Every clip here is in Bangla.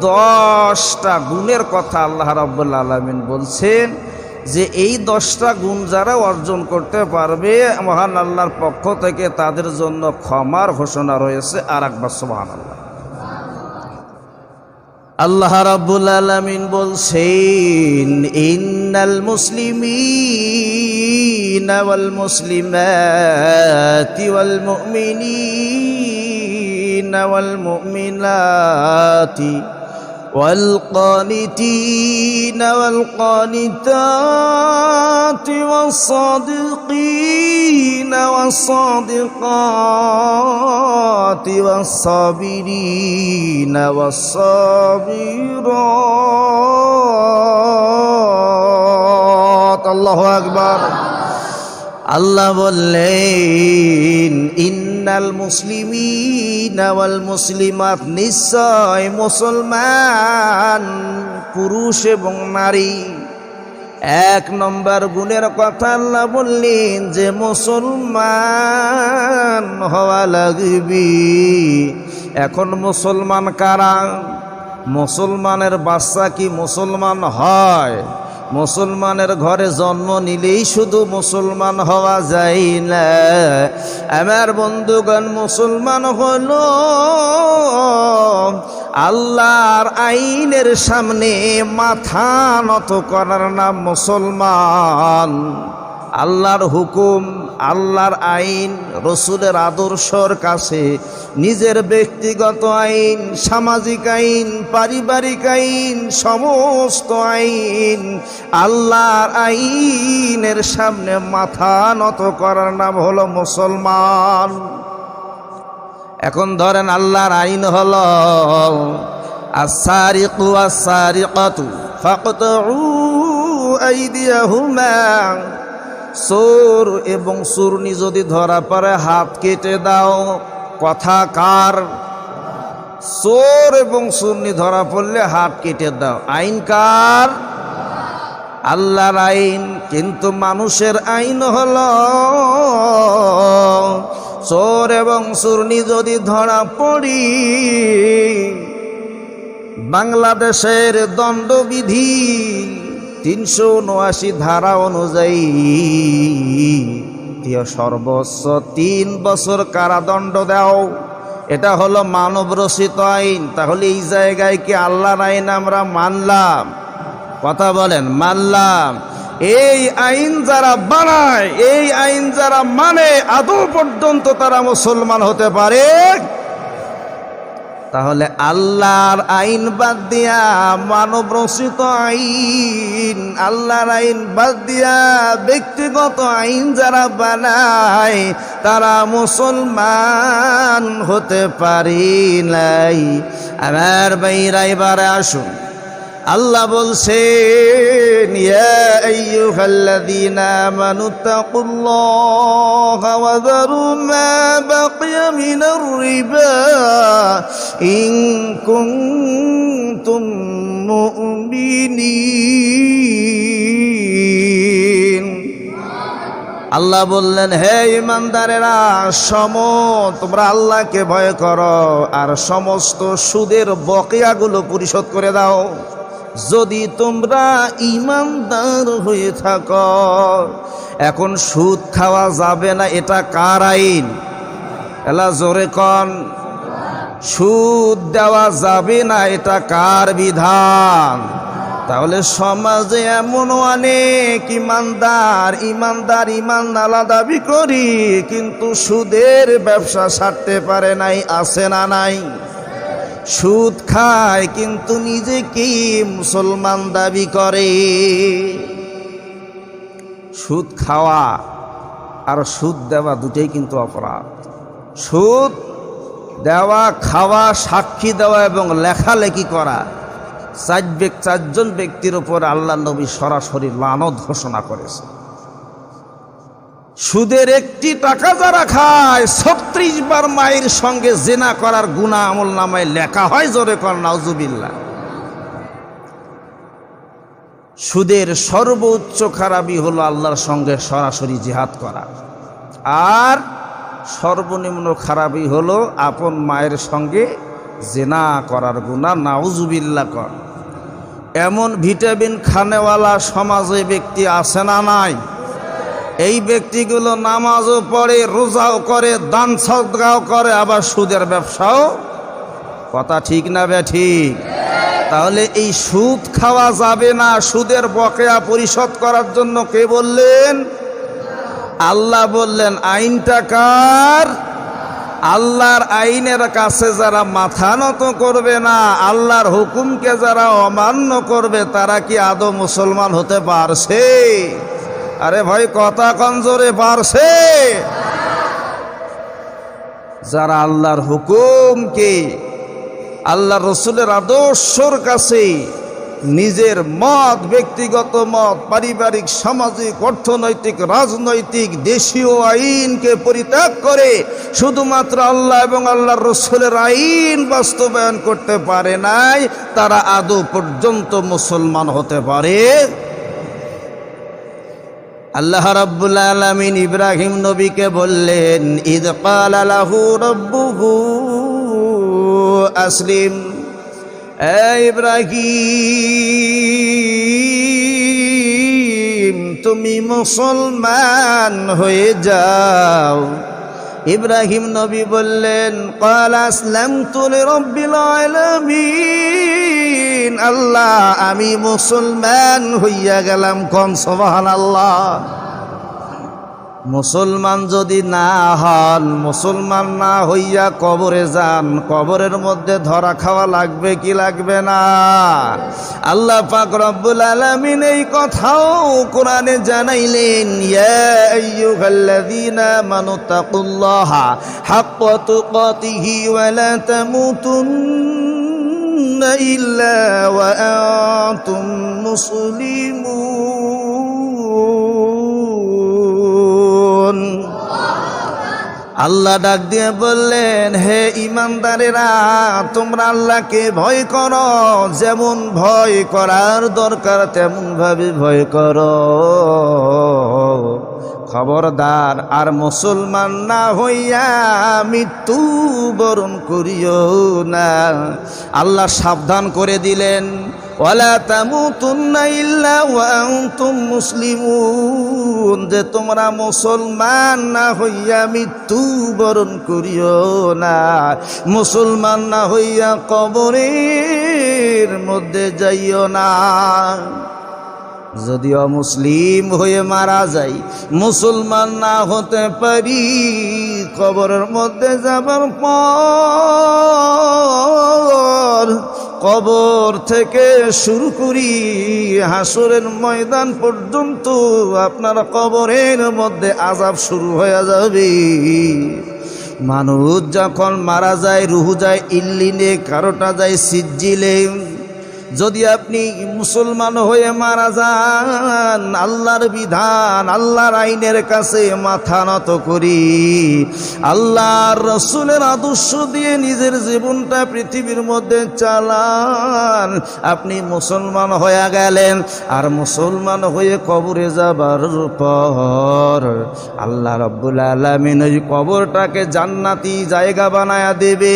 10টা গুণের কথা আল্লাহ রাব্বুল আলামিন বলছেন যে এই 10টা গুণ যারা অর্জন করতে পারবে মহান আল্লাহর পক্ষ থেকে তাদের জন্য ক্ষমার ঘোষণা রয়েছে। আর একবার সুবহানাল্লাহ। আল্লাহ রাব্বুল আলামিন বলছেন ইন্নাল মুসলিমিনা ওয়াল মুসলিমাতি ওয়াল মুমিনিনা ওয়াল মুমিনাতি ওয়াল কানিতিনা ওয়াল কানিতাতি ওয়াস সাদিকিনা ওয়াস সাদিকাতি ওয়াস সাবিরিনা ওয়াস সাবিরাত। আল্লাহু আকবার। আল্লাহ বললেন ইন্নাল মুসলিমিনা ওয়াল মুসলিমাত, নিশ্চয় মুসলমান পুরুষ এবং নারী। 1 নম্বর গুণের কথা আল্লাহ বললেন যে মুসলমান হওয়া লাগবে। এখন মুসলমান কারা? মুসলমানের বাচ্চা কি মুসলমান হয়? মুসলমানের ঘরে জন্ম নিলেই শুধু মুসলমান হওয়া যায় না। আমার বন্ধুগণ, মুসলমান হলো আল্লাহর আইনের সামনে মাথা নত করার নাম মুসলমান। আল্লাহর হুকুম, আল্লাহর আইন, রসুলের আদর্শর কাছে নিজের ব্যক্তিগত আইন, সামাজিক আইন, পারিবারিক আইন, সমস্ত আইন আল্লাহর আইনের সামনে মাথা নত করার নাম হলো মুসলমান। এখন ধরেন আল্লাহর আইন হলো আস-সারিকু ওয়াস-সারিকাতু ফাকতাউ আইদিয়াহুমা, চোর এবং চুরনি যদি ধরা পড়ে হাত কেটে দাও। কথা কার? চোর এবং চুরনি ধরা পড়লে হাত কেটে দাও। আইন কার? আল্লাহর আইন। কিন্তু মানুষের আইন হলো চোর এবং চুরনি যদি ধরা পড়ি, বাংলাদেশের দণ্ডবিধি 379 ধারা অনুযায়ী সর্বোচ্চ 3 বছর কারাদণ্ড দাও। এটা হলো মানব রচিত আইন। তাহলে এই জায়গায় কি আল্লাহর আইন আমরা মানলাম? কথা বলেন, মানলাম? এই আইন যারা বানায়, এই আইন যারা মানে, আদৌ পর্যন্ত তারা মুসলমান হতে পারে? তাহলে আল্লাহর আইন বাদ দিয়া মানব রচিত আইন, আল্লাহর আইন বাদ দিয়া ব্যক্তিগত আইন যারা বানায় তারা মুসলমান হতে পারে নাই। আমার ভাইরা এবারে আসুন, আল্লাহ বলছেন ইয়া আইয়ুহাল্লাযীনা আমানুত্তাকুল্লাহা ওয়া যারু মা বাকিয়া মিনার রিবা ইন কুনতুম মুমিনিন। আল্লাহ বললেন, হে ইমানদারেরা, তোমরা আল্লাহকে ভয় করো আর সমস্ত সুদের বকেয়াগুলো পরিশোধ করে দাও যদি তোমরা ইমানদার হয়ে থাকো। এখন সুদ খাওয়া যাবে না, এটা কার আইন? এলা জোরে কন। সুদ দেওয়া যাবে না, এটা কার বিধান? তাহলে সমাজে এমন অনেক ইমানদার ইমান দাবি করি, কিন্তু সুদের ব্যবসা ছাড়তে পারে নাই। আছে না নাই? সুদ খায় কিন্তু নিজেকে মুসলমান দাবি করে। সুদ খাওয়া আর সুদ দেওয়া দুটোই কিন্তু অপরাধ। সুদ দেওয়া, খাওয়া, সাক্ষী দেওয়া এবং লেখালেখি করা, 4জন ব্যক্তির উপর আল্লাহ নবী সরাসরি লানত ঘোষণা করেছে। সুদের 1টি টাকা যারা খায় 36 বার মায়ের সঙ্গে জিনা করার গুনাহ আমল নামায় লেখা হয়। জোরে কর নাউজুবিল্লাহ। সুদের সর্বোচ্চ খারাপই হলো আল্লাহর সঙ্গে সরাসরি জিহাদ করা, আর সর্বনিম্ন খারাপই হলো আপন মায়ের সঙ্গে জিনা করার গুনাহ, নাউজুবিল্লাহ কর। এমন ভিটামিন খানেওয়ালা সমাজে ব্যক্তি আছে না নাই? এই ব্যক্তিগুলো নামাজও পড়ে, রোজাও করে, দান সদকাও করে, আবার সুদের ব্যবসাও। কথা ঠিক না ঠিক? তাহলে এই সুদ খাওয়া যাবে না। সুদের বকেয়া পরিশোধ করার জন্য কে বললেন? আল্লাহ বললেন। আইনটা কার? আল্লাহর আইনের কাছে যারা মাথা নত করবে না, আল্লাহর হুকুমকে যারা অমান্য করবে, তারা কি আদৌ মুসলমান হতে পারছে? আরে ভাই কথা কমজোরে পারছে? যারা আল্লাহর হুকুমকে, আল্লাহ রসুলের আদর্শর কাছে নিজের মত, ব্যক্তিগত মত, পারিবারিক, সামাজিক, অর্থনৈতিক, রাজনৈতিক, দেশীয় আইনকে পরিত্যাগ করে শুধুমাত্র আল্লাহ এবং আল্লাহর রসুলের আইন বাস্তবায়ন করতে পারে নাই, তারা আদৌ পর্যন্ত মুসলমান হতে পারে? আল্লাহ রাব্বুল আলামিন ইব্রাহিম নবীকে বললেন, ইদ ক্বালা লাহু রাব্বুহু আসলিম। ইব্রাহিম, তুমি মুসলমান হয়ে যাও। ইব্রাহিম নবী বললেন, ক্বাল আসলামতু লিরাব্বিল আলামিন। আল্লাহ, আমি মুসলমান হইয়া গেলাম। কোন সুবহানাল্লাহ। মুসলমান যদি না হন, মুসলমান না হইয়া কবরে যান, কবরের মধ্যে ধরা খাওয়া লাগবে কি লাগবে না? আল্লাহ পাক রব্বুল আলামিন এই কথাও কোরআনে জানাইলেন, ইয়া আইয়ুহাল্লাযীনা আমানু তাকুল্লাহা হাক্কা তুকাতিহি ওয়া লা তামুতুন্না ইল্লা ওয়া আনতুম মুসলিমুন। আল্লাহ ডাক দিয়ে বললেন, হে ইমানদারেরা, তোমরা আল্লাহকে ভয় করো, যেমন ভয় করার দরকার তেমন ভাবে ভয় করো। খবরদার আর মুসলমান না হইয়া মৃত্যু বরণ করিও না। আল্লাহ সাবধান করে দিলেন, ওয়ালা তামুতুন্না ইল্লা ওয়া আনতুম মুসলিমুন, যে তোমরা মুসলমান না হইয়া মৃত্যু বরণ করিও না। মুসলমান না হইয়া কবরের মধ্যে যাইও না। যদিও মুসলিম হয়ে মারা যাই, মুসলমান না হতে পারি, কবরের মধ্যে যাবার পর কবর থেকে শুরু করি হাসরের ময়দান পর্যন্ত আপনার কবরের মধ্যে আযাব শুরু হয়ে যাবে। মানুষ যখন মারা যায়, রুহু যায় ইল্লিনে, কারোটা যায় সিজ্জিলে। যদি আপনি মুসলমান হয়ে মারা যান, আল্লাহর বিধান, আল্লাহর আইনের কাছে মাথা নত করি, আল্লাহর রসুলের আদর্শ দিয়ে নিজের জীবনটা পৃথিবীর মধ্যে চালান, আপনি মুসলমান হয়ে গেলেন। আর মুসলমান হয়ে কবরে যাবার পর আল্লাহ রাব্বুল আলামিন ওই কবরটাকে জান্নাতি জায়গা বানায়া দেবে।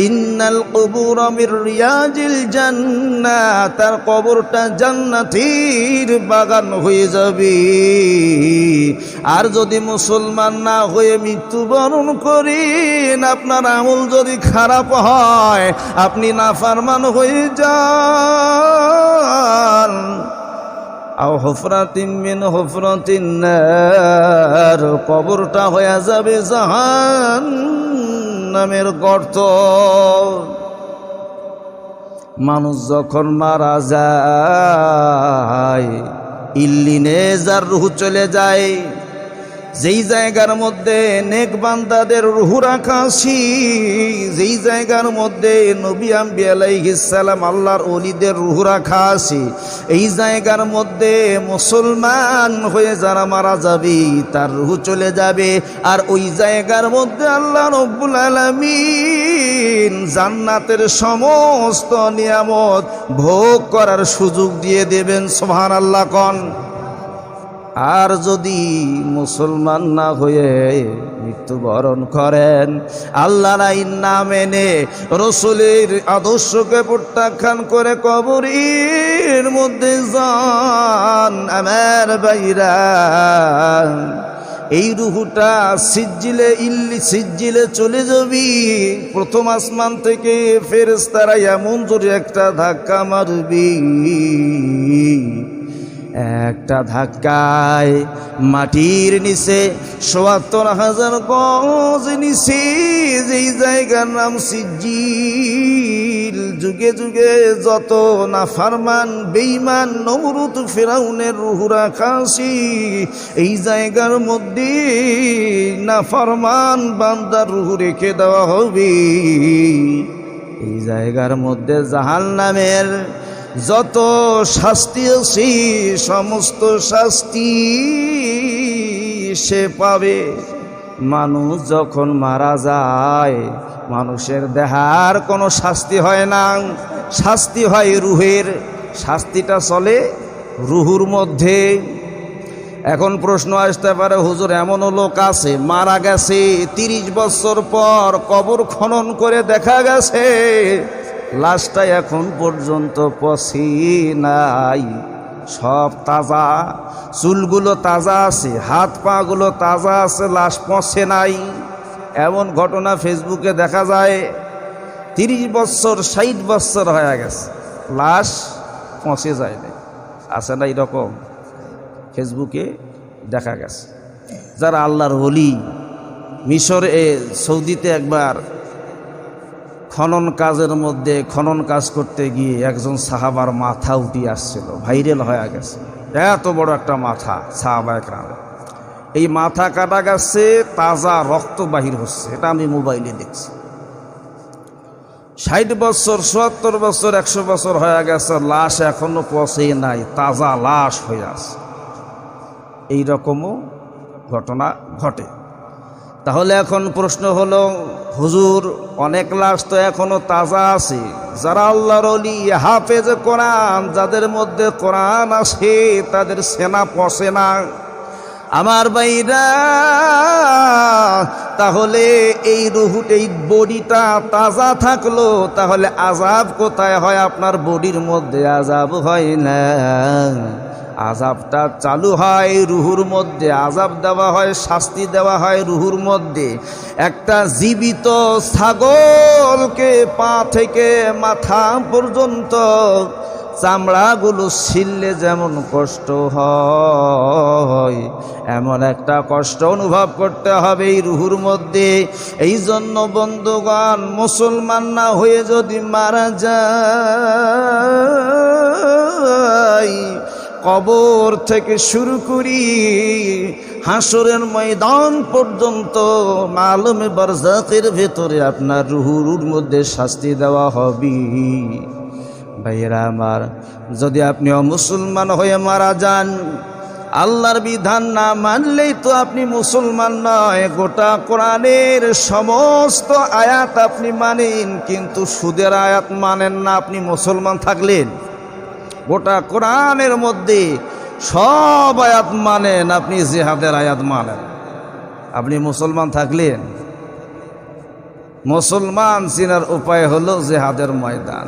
ইন্নাল কুবুরা মির রিয়াজিল জান্নাহ, তার কবরটা জান্নাতের বাগান হয়ে যাবে। আর যদি মুসলমান না হয়ে মৃত্যুবরণ করেন, আপনার আমল যদি খারাপ হয়, আপনি নাফরমান হয়ে যান, আও হুফরাতিন মিন হুফরাতিন নার, কবরটা হয়ে যাবে জাহান্নামের গর্ত। মানুষ যখন মারা যায়, ইল্লিনে যার রূহ চলে যায়, যেই জায়গার মধ্যে নেক বান্দাদের রূহ রাখা আছে, যেই জায়গার মধ্যে নবী আম্বিয়া আলাইহিস সালাম, আল্লাহর ওলিদের রূহ রাখা আছে, এই জায়গার মধ্যে মুসলমান হয়ে যারা মারা যাবে তার রূহ চলে যাবে। আর ওই জায়গার মধ্যে আল্লাহ রাব্বুল আলামিন জান্নাতের সমস্ত নিয়ামত ভোগ করার সুযোগ দিয়ে দেবেন। সুবহানাল্লাহ। কোন আর যদি মুসলমান না হয়ে মৃত্যুবরণ করেন, আল্লাহর আইন না মেনে রসুলের আদর্শকে প্রত্যাখ্যান করে কবরের মধ্যে যান, আমার ভাইরা, এই রুহুটা সিজ্জিলে চলে যাবি। প্রথম আসমান থেকে ফেরেশতারা এমন জোরে একটা ধাক্কা মারবি, একটা ধাক্কায় মাটির নিচে ৭৭,০০০ গজ নিচে যেই জায়গার নাম সিজ্জিল, যুগে যুগে যত নাফরমান বেঈমান নমরুদ ফিরাউনের রূহ রাখা আছে, এই জায়গার মধ্যে নাফরমান বান্দার রূহ রেখে দেওয়া হবে। এই জায়গার মধ্যে জাহান্নামের যত শাস্তি আছে সমস্ত শাস্তি সে পাবে। মানুষ যখন মারা যায়, মানুষের দেহার কোনো শাস্তি হয় না, শাস্তি হয় রুহের। শাস্তিটা চলে রুহুর মধ্যে। এখন প্রশ্ন আসতে পারে, হুজুর এমনও লোক আছে মারা গেছে ৩০ বছর পর কবর খনন করে দেখা গেছে লাশটা এখন পর্যন্ত পচে নাই, সব তাজা, চুলগুলো তাজা আছে, হাত পাগুলো তাজা আছে, লাশ পচে নাই। এমন ঘটনা ফেসবুকে দেখা যায়। ৩০ বছর ৬০ বছর হয়ে গেছে, লাশ পচে যায় না, আছে না এরকম? ফেসবুকে দেখা গেছে। যারা আল্লাহর ওলি, মিশরে সৌদিতে একবার খনন কাজের মধ্যে খনন কাজ করতে গিয়ে একজন সাহাবার মাথা উঠে আসছিল, ভাইরাল হয়ে গেছে। এত বড় একটা মাথা সাহাবা একরাম, এই মাথা কাটা গেছে, তাজা রক্ত বাহির হচ্ছে, এটা আমি মোবাইলে দেখছি। ৬০ বছর ৭০ বছর ১০০ বছর হয়ে গেছে, লাশ এখনো পচে নাই, তাজা লাশ হয়ে আছে। এইরকমও ঘটনা ঘটে। তাহলে এখন প্রশ্ন হলো, হুজুর অনেক লাশ তো এখনো তাজা আছে, যারা আল্লাহর ওলি হাফেজ কোরআন, যাদের মধ্যে কোরআন আছে, তাদের সেনা পচে না। আমার ভাইরা, তাহলে এই রুহুটা, এই বডিটা তাজা থাকলো, তাহলে আযাব কোথায় হয়? আপনার বডির মধ্যে আযাব হয় না, আযাবটা চালু হয় রুহুর মধ্যে, আযাব দেওয়া হয়, শাস্তি দেওয়া হয় রুহুর মধ্যে। একটা জীবিত ছাগলকে পা থেকে মাথা পর্যন্ত চামড়াগুলো ছিললে যেমন কষ্ট হয়, এমন একটা কষ্ট অনুভব করতে হবে এই রুহুর মধ্যে। এই জন্য বন্ধুগণ, মুসলমান না হয়ে যদি মারা যায়, কবর থেকে শুরু করি হাসরের ময়দান পর্যন্ত মালুমে বারজাকের ভেতরে আপনার রুহুর মধ্যে শাস্তি দেওয়া হবে। ভাইয়েরা আমার, যদি আপনি অমুসলমান হয়ে মারা যান, আল্লাহর বিধান না মানলেই তো আপনি মুসলমান নয়। গোটা কোরআনের সমস্ত আয়াত আপনি মানেন, কিন্তু সুদের আয়াত মানেন না, আপনি মুসলমান থাকলেন। গোটা কোরআনের মধ্যে সব আয়াত মানেন, আপনি জিহাদের আয়াত মানেন, আপনি মুসলমান থাকলেন। মুসলমান চিনার উপায় হলো জিহাদের ময়দান।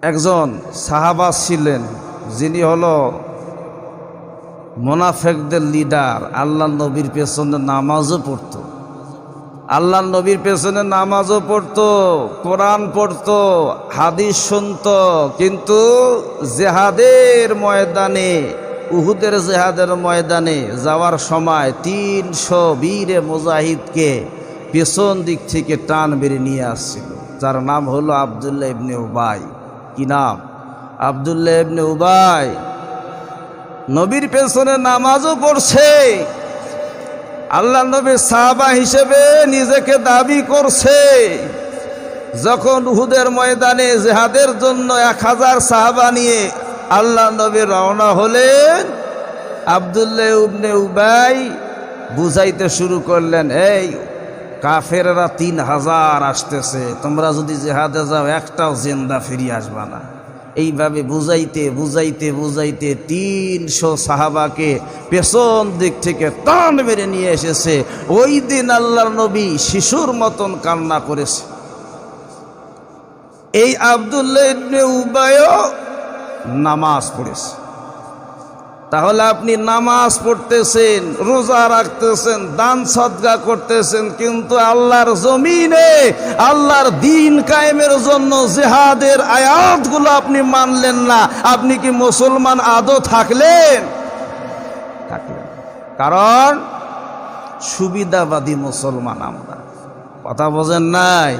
একজন সাহাবা ছিলেন, যিনি হলো মুনাফিকদের লিডার। আল্লাহ নবীর পেছনে নামাজও পড়তো, আল্লাহ নবীর পেছনে নামাজও পড়তো, কোরআন পড়তো, হাদিস শুনতো, কিন্তু জেহাদের ময়দানে, উহুদের জেহাদের ময়দানে যাওয়ার সময় ৩০০ বীরে মুজাহিদকে পেছন দিক থেকে টান বেড়ে নিয়ে আসছিল, যার নাম হলো আব্দুল্লাহ ইবনে উবাই। কি নাম? আব্দুল্লাহ ইবনে উবাই। নবীর পেছনে নামাজও পড়ছে, আল্লাহ নবীর সাহাবা হিসেবে নিজেকে দাবি করছে। যখন উহুদের ময়দানে জিহাদের জন্য ১০০০ সাহাবা নিয়ে আল্লাহ নবী রওনা হলেন, আব্দুল্লাহ ইবনে উবাই বুঝাইতে শুরু করলেন, এই কাফেররা ৩০০০ আসতেছে, তোমরা যদি জিহাদে যাও একটাও জিন্দা ফিরিয়ে আসবা না। এইভাবে বুঝাইতে বুঝাইতে বুঝাইতে 300 সাহাবাকে পেছন দিক থেকে টান মেরে নিয়ে এসেছে। ওই দিন আল্লাহর নবী শিশুর মতন কান্না করেছে। এই আব্দুল্লাহ ইবনে উবাইও নামাজ পড়েছে। তাহলে আপনি নামাজ পড়তেছেন, রোজা রাখতেছেন, দান সদকা করতেছেন, কিন্তু আল্লাহর জমিনে আল্লাহর দ্বীন কায়েমের জন্য জিহাদের আয়াতগুলো আপনি মানলেন না। আপনি কি মুসলমান আদৌ থাকলেন? কারণ সুবিধাবাদী মুসলমান আমরা। কথা বোঝেন নাই?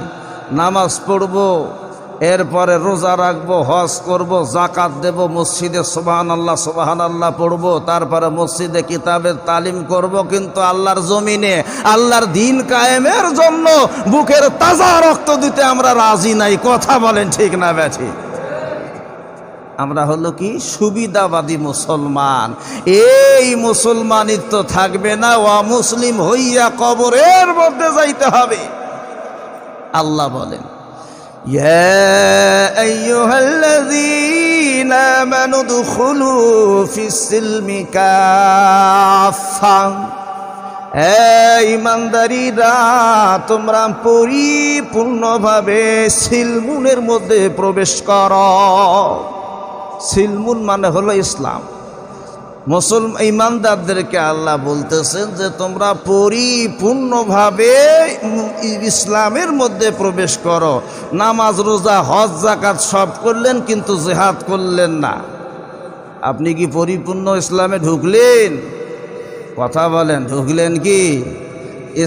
নামাজ পড়বো, এরপরে রোজা রাখবো, হজ করব, জাকাত দেব, মসজিদে সুবহানাল্লাহ সুবহানাল্লাহ পড়বো, তারপরে মসজিদে কিতাবের তালিম করব, কিন্তু আল্লাহর জমিনে আল্লাহর দ্বীন কায়েমের জন্য বুকের তাজা রক্ত দিতে আমরা রাজি নাই। কথা বলেন ঠিক না ব্যাঠি? আমরা হলো কি সুবিধাবাদী মুসলমান। এই মুসলমানিত্ব থাকবে না, অমুসলিম হইয়া কবরের মধ্যে যাইতে হবে। আল্লাহ বলেন, ইয়া আইয়ুহাল্লাযীনা আমানু দুখুলু ফিস-সিলমি কাফা, এই ঈমানদারীরা তোমরা পরিপূর্ণভাবে সিলমুনের মধ্যে প্রবেশ করো। সিলমুন মানে হলো ইসলাম। মুসলমান ঈমানদারদেরকে আল্লাহ বলতেছেন যে তোমরা পরিপূর্ণভাবে ইসলামের মধ্যে প্রবেশ করো। নামাজ, রোজা, হজ, যাকাত সব করলেন, কিন্তু জিহাদ করলেন না। আপনি কি পরিপূর্ণ ইসলামে ঢুকলেন? কথা বলেন, ঢুকলেন কি?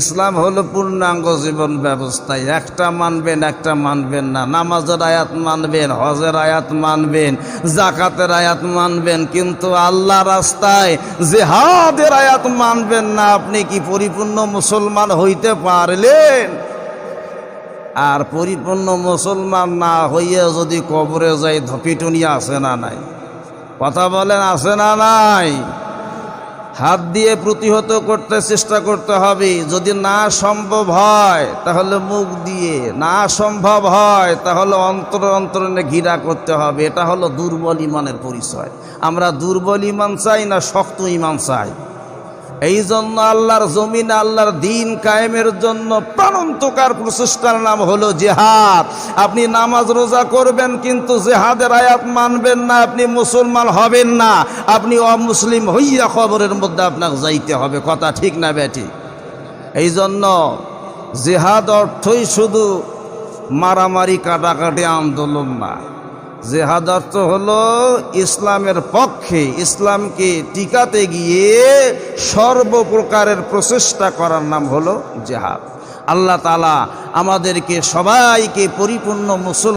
ইসলাম হলো পূর্ণাঙ্গ জীবন ব্যবস্থা। একটা মানবেন, একটা মানবেন না। নামাজের আয়াত মানবেন, হজের আয়াত মানবেন, জাকাতের আয়াত মানবেন, কিন্তু আল্লাহ রাস্তায় জিহাদের আয়াত মানবেন না। আপনি কি পরিপূর্ণ মুসলমান হইতে পারলেন? আর পরিপূর্ণ মুসলমান না হইয়া যদি কবরে যাই, ধপিটুনি আছে না নাই? কথা বলেন, আছে না নাই? হাত দিয়ে প্রতিহত করতে চেষ্টা করতে হবে। যদি না সম্ভব হয় তাহলে মুখ দিয়ে, না সম্ভব হয় তাহলে অন্তরে ঘৃণা করতে হবে। এটা হলো দুর্বল ইমানের পরিচয়। আমরা দুর্বল ইমান চাই না শক্ত ইমান চাই? এই জন্য আল্লাহর জমিনে আল্লাহর দ্বীন কায়েমের জন্য প্রাণান্তকার প্রচেষ্টার নাম হলো জিহাদ। আপনি নামাজ রোজা করবেন, কিন্তু জিহাদের আয়াত মানবেন না, আপনি মুসলমান হবেন না। আপনি অমুসলিম হইয়া কবরের মধ্যে আপনাকে যাইতে হবে। কথা ঠিক না বেটি? এই জন্য জিহাদ অর্থই শুধু মারামারি, কাটাকাটি, আন্দোলন না। জিহাদ অর্থ হলো ইসলামের পক্ষে, ইসলামকে টিকাতে গিয়ে সর্বপ্রকারের প্রচেষ্টা করার নাম হলো জিহাদ। আল্লাহ তাআলা আমাদেরকে সবাইকে পরিপূর্ণ মুসলমান